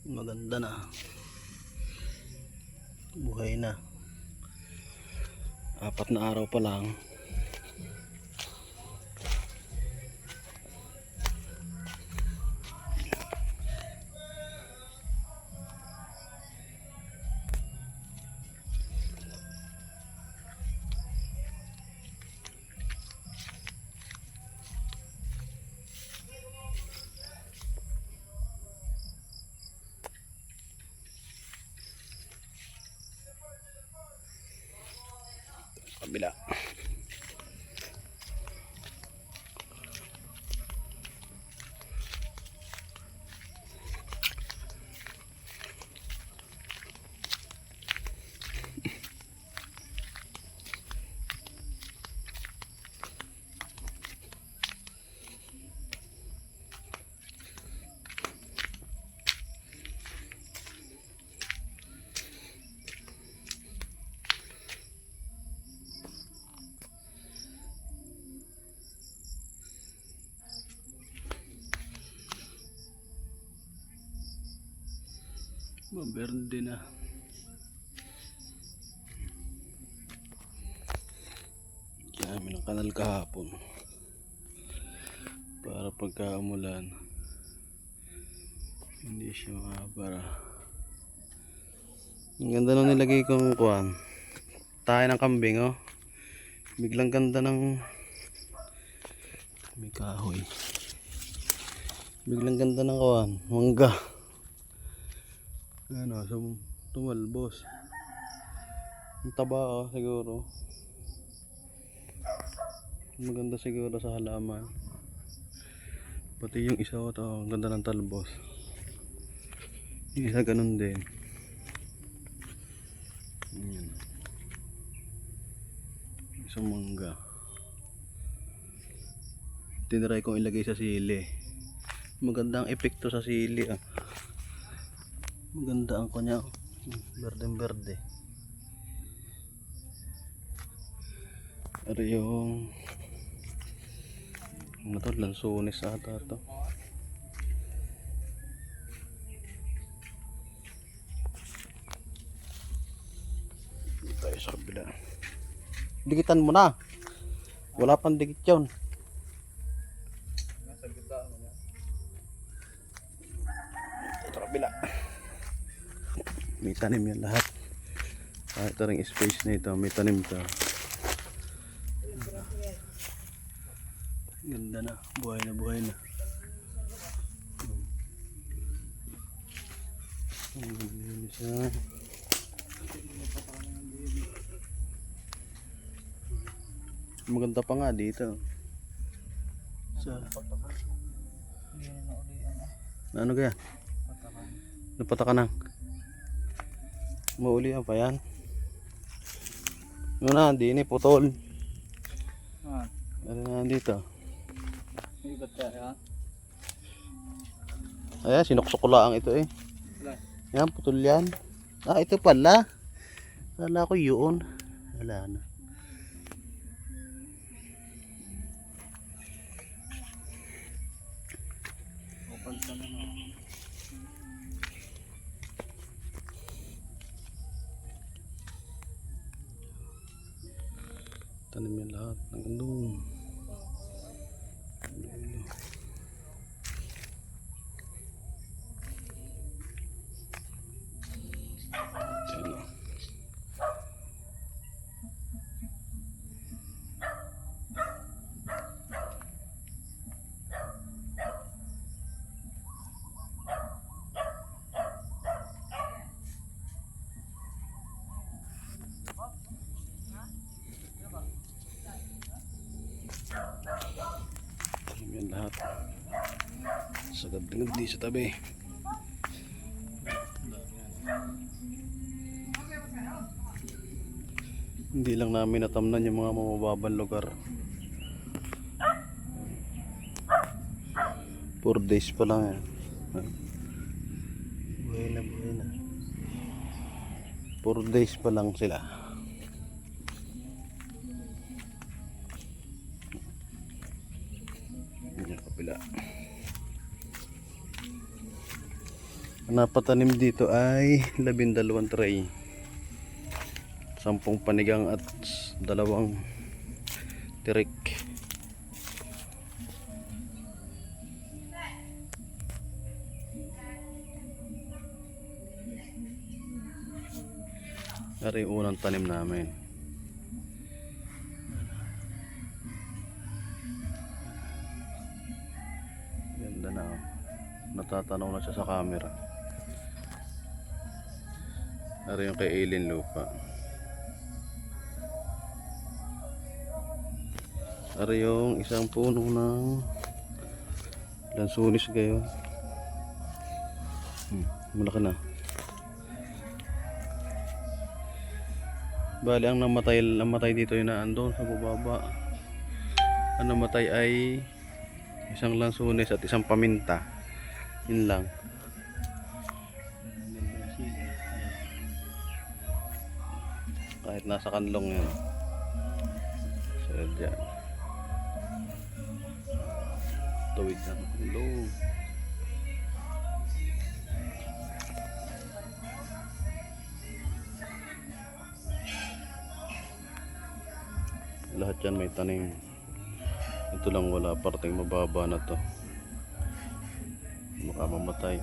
Maganda na. Buhay na. 4 na araw pa lang. Kabila. Maberde na. Kami ng kanal kahapon para pagka umulan hindi siya makabara. Ang ganda nung nilagay kong kuwan, tayo ng kambing, oh. Biglang ganda ng may kahoy. Biglang ganda ng kuwan, mangga. Ano, so tumalbos. Ang taba, oh, siguro. Maganda siguro sa halaman. Pati yung isa, oh, ang ganda ng talbos. Yung isa ganun din. Ayan. Isang mangga. Tinry kong ilagay sa sili. Magandang epekto sa sili, ah. Maganda ang kanya, berdeng berde. Pero yung ano to, lansones ata to. Tayo sa kabila. Dikitan mo na. Wala pang dikit yun. Nasa gitna mo na. Sa kabila. May tanim yan lahat. Kahit rin space na ito, may tanim to. Ganda na, buhay na, buhay na. Maganda pa nga dito. Sa ano kaya? Napatakan na. Maulihan pa yan. Ano na, hindi ni putol. Ano na dito? Ayan, sinuksok ko lang ito eh. Yan, putol yan. Ah, ito pala. Kala ko yun. Wala na. Tanim yan lahat. Ang gandong. Yan lahat. Sagad-sagad di sa tabi. Hindi lang namin natamnan yung mga mamababang lugar. 4 days pa lang yan. Buhay na, buhay na. 4 days pa lang sila. Yan yung kapila. napatanim dito ay 12 tray, 10 panigang at 2 tirik. Ari yung unang tanim namin. Ganda na, oh. Natatanaw na siya sa camera. Ari yung kay Aileen lupa. Ari yung isang puno ng lansunis gayon. Malaki na. Bali ang namatay dito yung naandun sa baba. Ang namatay ay isang lansunis at isang paminta. Yun lang. Kahit nasa kanlong yan. So dyan. Tuwid na kanlong. Lahat yan may tanim. Ito lang wala, parteng mababa na to, baka mamatay.